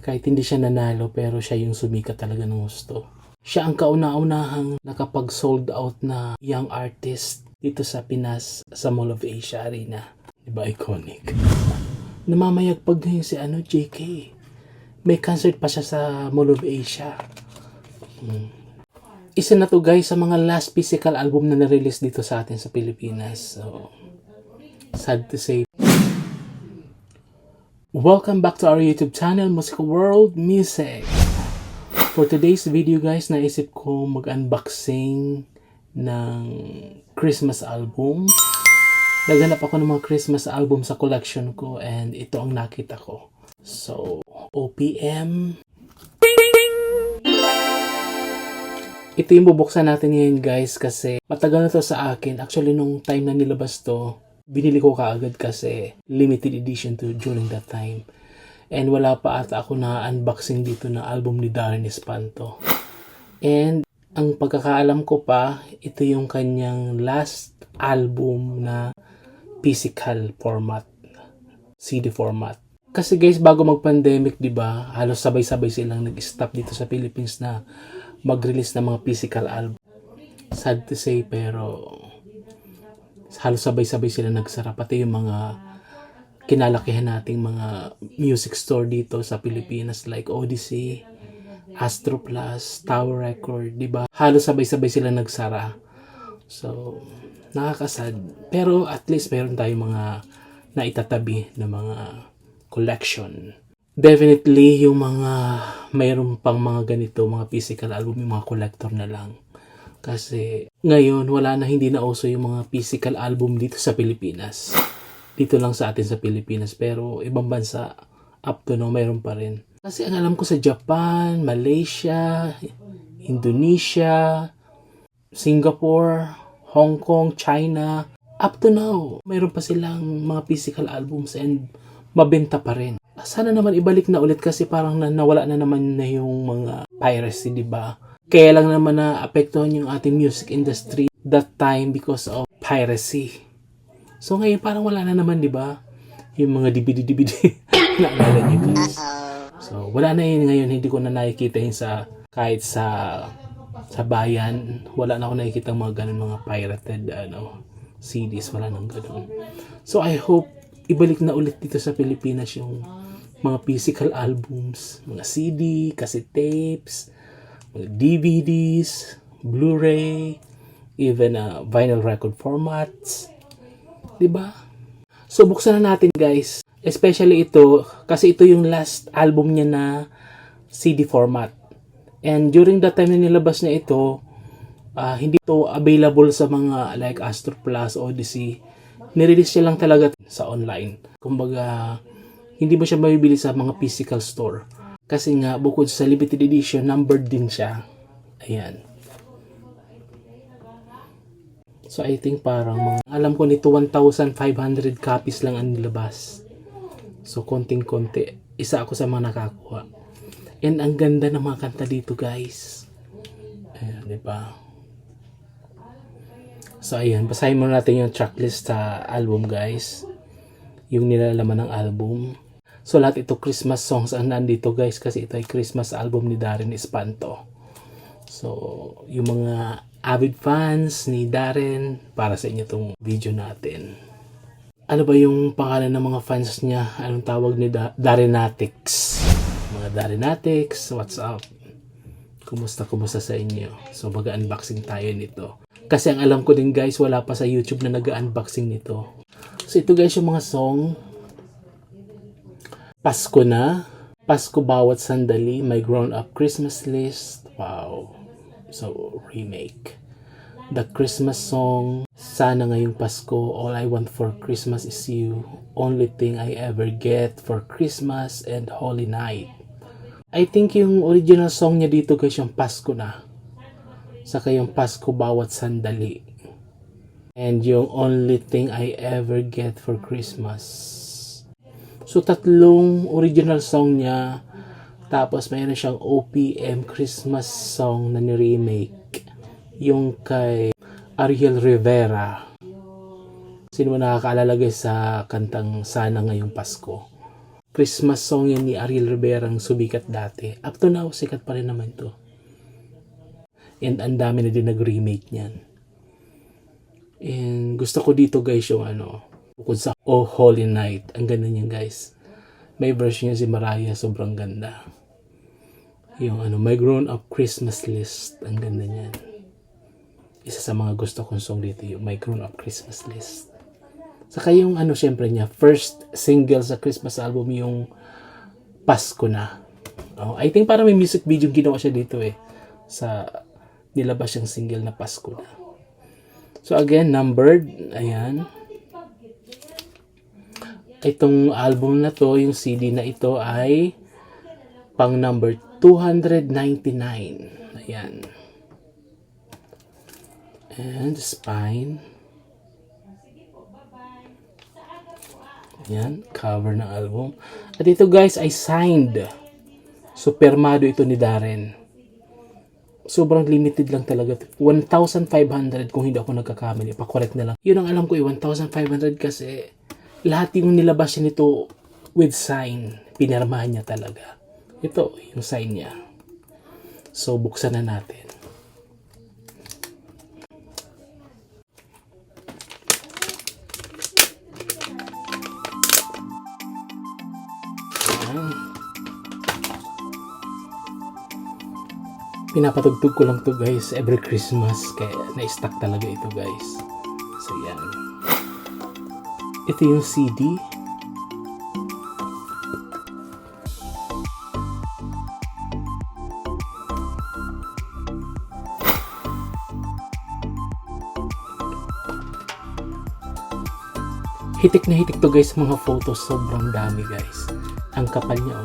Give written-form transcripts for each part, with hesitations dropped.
Kahit hindi siya nanalo, pero siya yung sumikat talaga ng gusto. Siya ang kauna-unahang nakapag-sold out na young artist dito sa Pinas sa Mall of Asia Arena. Diba iconic? Namamayagpag ngayon si JK. May concert pa siya sa Mall of Asia. Isa na to guys sa mga last physical album na na-release dito sa atin sa Pilipinas. So, sad to say. Welcome back to our YouTube channel, Musical World Music. For today's video guys, naisip ko mag-unboxing ng Christmas album. Naghanap ako ng mga Christmas album sa collection ko and ito ang nakita ko. So, OPM. Ito yung bubuksan natin ngayon guys kasi matagal na to sa akin. Actually, nung time na nilabas to, binili ko kaagad kasi limited edition to during that time. And wala pa ata ako na unboxing dito na album ni Darren Espanto. And ang pagkakaalam ko pa, ito yung kanyang last album na physical format, CD format. Kasi guys, bago mag-pandemic, 'di ba, halos sabay-sabay silang nag-stop dito sa Philippines na mag-release ng mga physical album. Sad to say, pero halos sabay-sabay sila nagsara. Pati yung mga kinalakihan nating mga music store dito sa Pilipinas like Odyssey, Astro Plus, Tower Record, di ba? Halos sabay-sabay sila nagsara. So, nakakasad. Pero at least meron tayong mga naitatabi na mga collection. Definitely yung mga mayroon pang mga ganito, mga physical album, yung mga collector na lang. Kasi ngayon wala na, hindi na uso yung mga physical album dito sa Pilipinas. Dito lang sa atin sa Pilipinas, pero ibang bansa up to now mayroon pa rin. Kasi ang alam ko sa Japan, Malaysia, Indonesia, Singapore, Hong Kong, China, up to now mayroon pa silang mga physical albums and mabenta pa rin. Sana naman ibalik na ulit kasi parang nawala na naman na yung mga piracy, di ba? Kaya lang naman na apektuhan yung ating music industry that time because of piracy. So ngayon parang wala na naman, di ba? Yung mga DVD naalala niyo guys. So wala na yun ngayon, hindi ko na nakikita yun sa kahit sa bayan. Wala na ako nakikita mga ganun, mga pirated CDs, wala nang ganun. So I hope ibalik na ulit dito sa Pilipinas yung mga physical albums, mga CD, cassette tapes, mga DVDs, Blu-ray, even vinyl record formats. Diba? So, buksan na natin guys. Especially ito, kasi ito yung last album niya na CD format. And during that time na nilabas niya ito, hindi ito available sa mga like Astro Plus, Odyssey. Nirelease siya lang talaga sa online. Kumbaga, hindi mo siya mabibili sa mga physical store. Kasi nga, bukod sa limited edition, numbered din siya. Ayan. So, I think parang alam ko nito 1,500 copies lang ang nilabas. So, konting-konti. Isa ako sa mga nakakuha. And ang ganda ng mga kanta dito, guys. Ayan, diba? So, ayan. Basahin muna natin yung tracklist sa album, guys. Yung nilalaman ng album. So, lahat ito Christmas songs ang nandito guys kasi ito ay Christmas album ni Darren Espanto. So, yung mga avid fans ni Darren, para sa inyo itong video natin. Ano ba yung pangalan ng mga fans niya? Anong tawag ni Darrenatics? Mga Darrenatics, what's up? Kumusta sa inyo? So, mag-unboxing tayo nito. Kasi ang alam ko din guys, wala pa sa YouTube na nag-unboxing nito. So, ito guys yung mga song. Pasko na, Pasko Bawat Sandali, My Grown Up Christmas List, wow, so remake. The Christmas Song, Sana Ngayong Pasko, All I Want for Christmas Is You, Only Thing I Ever Get for Christmas, and Holy Night. I think yung original song niya dito guys yung Pasko na, saka yung Pasko Bawat Sandali, and yung Only Thing I Ever Get for Christmas. So, tatlong original song niya. Tapos, mayroon siyang OPM Christmas song na ni-remake. Yung kay Ariel Rivera. Sino mo nakakaalala guys sa kantang Sana Ngayong Pasko? Christmas song yan ni Ariel Rivera ang sumikat dati. Up to now, sikat pa rin naman to. And ang dami na din nag-remake niyan. And gusto ko dito guys yung bukod sa Oh Holy Night. Ang ganda niyan guys. May version niya si Mariah, sobrang ganda. Yung My Grown Up Christmas List. Ang ganda niyan. Isa sa mga gusto kong song dito yung My Grown Up Christmas List. Saka yung syempre niya, first single sa Christmas album yung Pasko Na. I think parang may music video ginawa siya dito sa nilabas siyang single na Pasko Na. So again, numbered. Ayan. Itong album na to, yung CD na ito ay pang number 299. Ayan. And spine. Ayan, cover ng album. At ito guys ay signed. Supermado ito ni Darren. Sobrang limited lang talaga. 1,500 kung hindi ako nagkakamali. Pa-correct na lang. Yun ang alam ko 1,500 kasi lahat yung nilabas niya nito with sign. Pinirmahan niya talaga. Ito, yung sign niya. So, buksan na natin. Pinapatugtog ko lang to guys every Christmas kaya na-stack talaga ito guys. So yan. Ito yung CD. Hitik na hitik to guys, mga photos, sobrang dami guys. Ang kapal niya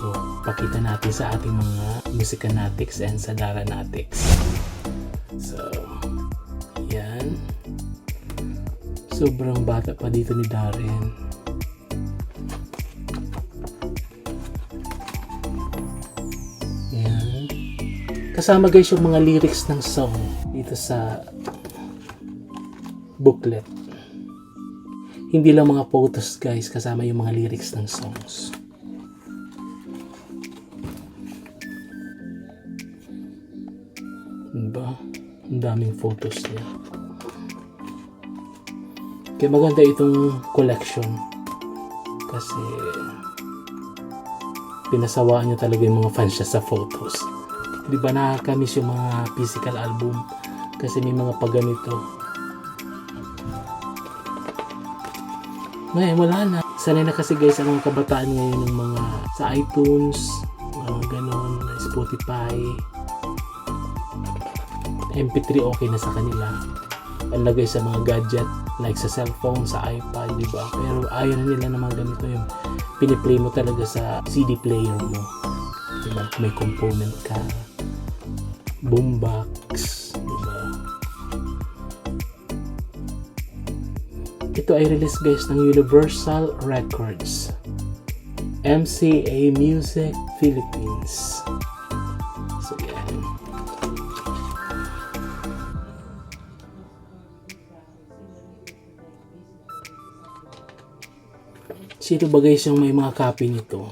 So, pakita natin sa ating mga Musicanatics and sa Daranatics. So, yan. Sobrang bata pa dito ni Darren. Yan. Kasama guys yung mga lyrics ng song dito sa booklet. Hindi lang mga photos guys, kasama yung mga lyrics ng songs. Diba? Ang daming photos niya. Kaya maganda itong collection kasi pinasawaan niya talaga yung mga fans niya sa photos. Diba nakakamiss yung mga physical album kasi may mga pagganito. Ngayon wala na. Sanay na kasi guys ang mga kabataan ngayon ng mga sa iTunes, mga ganon, Spotify, MP3 okay na sa kanila. Panlagay sa mga gadget like sa cellphone, sa iPad, di ba? Pero ayaw na nila na mga ganito yung piniplay mo talaga sa CD player mo. Diba? May component ka, boombox, di ba? Ito ay release guys ng Universal Records, MCA Music Philippines. So yan. Sino ba guys yung may mga copy nito?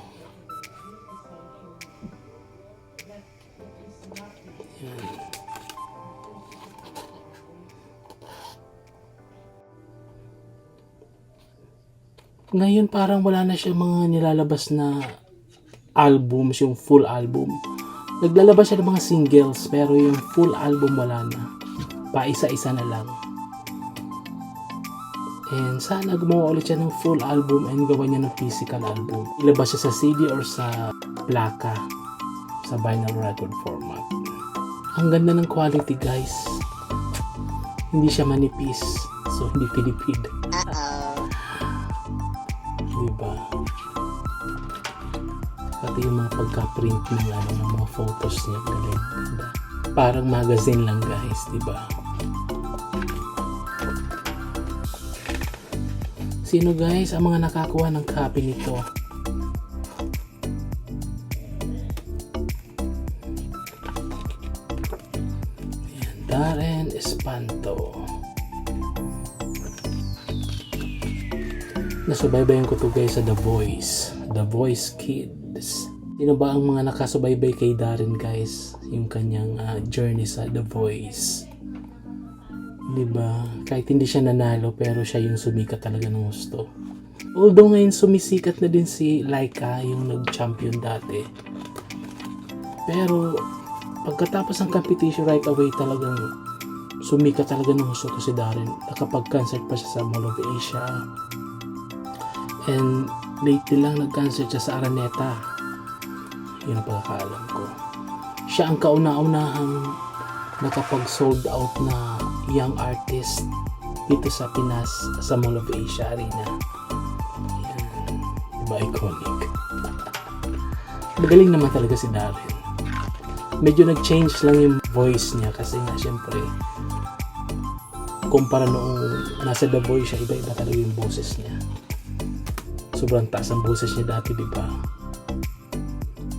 Yan. Ngayon parang wala na siya mga nilalabas na albums, yung full album. Naglalabas siya ng mga singles pero yung full album wala na. Pa-isa-isa na lang. And sana gumawa ulit siya ng full album and gawa niya ng physical album. Ilabas siya sa CD or sa plaka, sa vinyl record format. Ang ganda ng quality guys. Hindi siya manipis, so hindi pinipid. Diba? Pati yung mga pagka-print ng mga photos niya, galing ganda. Parang magazine lang guys, diba? Sino guys ang mga nakakuha ng copy nito? Ayan, Darren Espanto. Nasubaybayan ko to guys sa The Voice. The Voice Kids. Sino ba ang mga nakasubaybay kay Darren guys? Yung kanyang journey sa The Voice. Diba? Kahit hindi siya nanalo pero siya yung sumikat talaga ng gusto. Although ngayon sumisikat na din si Laika, yung nag-champion dati. Pero pagkatapos ng competition right away talagang sumikat talaga ng gusto ko si Darren. Nakapag-concert pa siya sa Mall of Asia. And lately lang nag-concert siya sa Araneta. Yun ang pagkakaalam ko. Siya ang kauna-unahang nakapag-sold out na young artist dito sa Pinas sa Mall of Asia Arena. Yan. Diba iconic? Magaling naman talaga si Darren. Medyo nag-change lang yung voice niya kasi nga syempre kumpara noong nasa The Voice siya, iba-iba talaga yung boses niya. Sobrang taas ang boses niya dati, di ba?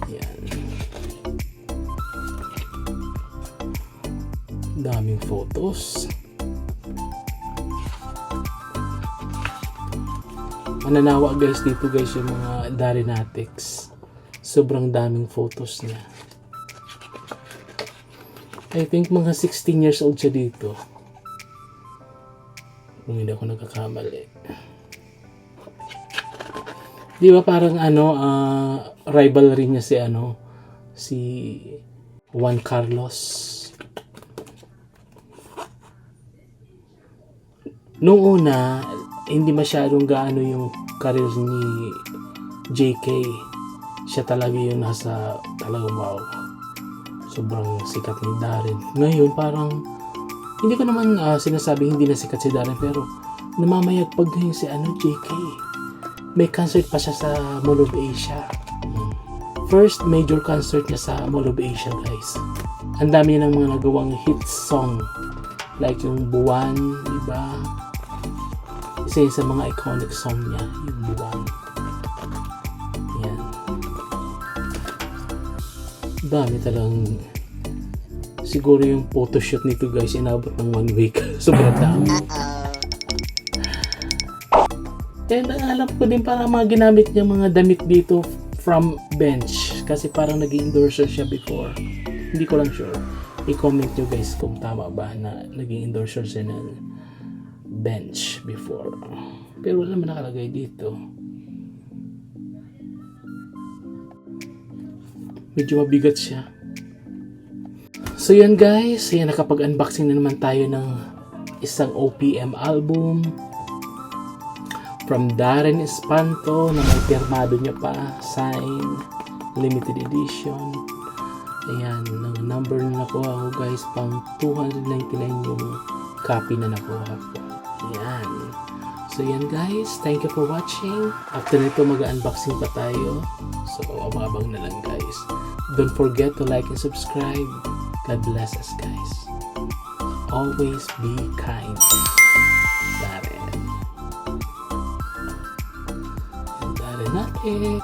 Yan. Daming photos. Mananawa guys dito guys yung mga Darrenatics. Sobrang daming photos niya. I think mga 16 years old siya dito. Kung hindi ako nagkakamali. Di ba parang rivalry niya si Juan Carlos. Noong una, hindi masyadong gaano yung career ni JK. Siya talaga yung nasa talagang wow. Sobrang sikat ni Darren. Ngayon parang hindi ko naman sinasabing hindi na sikat si Darren pero namamayagpag ngayon si JK. May concert pa siya sa Mall of Asia. First major concert niya sa Mall of Asia guys. Ang dami niya ng mga nagawang hit song. Like yung Buwan, diba? Isa sa mga iconic song niya, yung Buwan. Yan. Dami talagang siguro yung photoshoot nito guys inabot ng 1 week. Sobrang dami. And alam ko din parang mga ginamit niya mga damit dito from Bench kasi parang nag-endorser siya before. Hindi ko lang sure. I-comment nyo guys kung tama ba na naging endorser siya ng Bench before. Pero wala naman nakalagay dito. Medyo mabigat siya. So yan guys, yan nakapag-unboxing na naman tayo ng isang OPM album from Darren Espanto na may pirmado niya pa, sign, limited edition. Ayan, number na nakuha ko guys, pang 299 yung copy na nakuha ko. Ayan. So yan guys, thank you for watching. After nito mag-unboxing pa tayo. So abang na lang guys. Don't forget to like and subscribe. God bless us guys. Always be kind. Darren. Darren natin.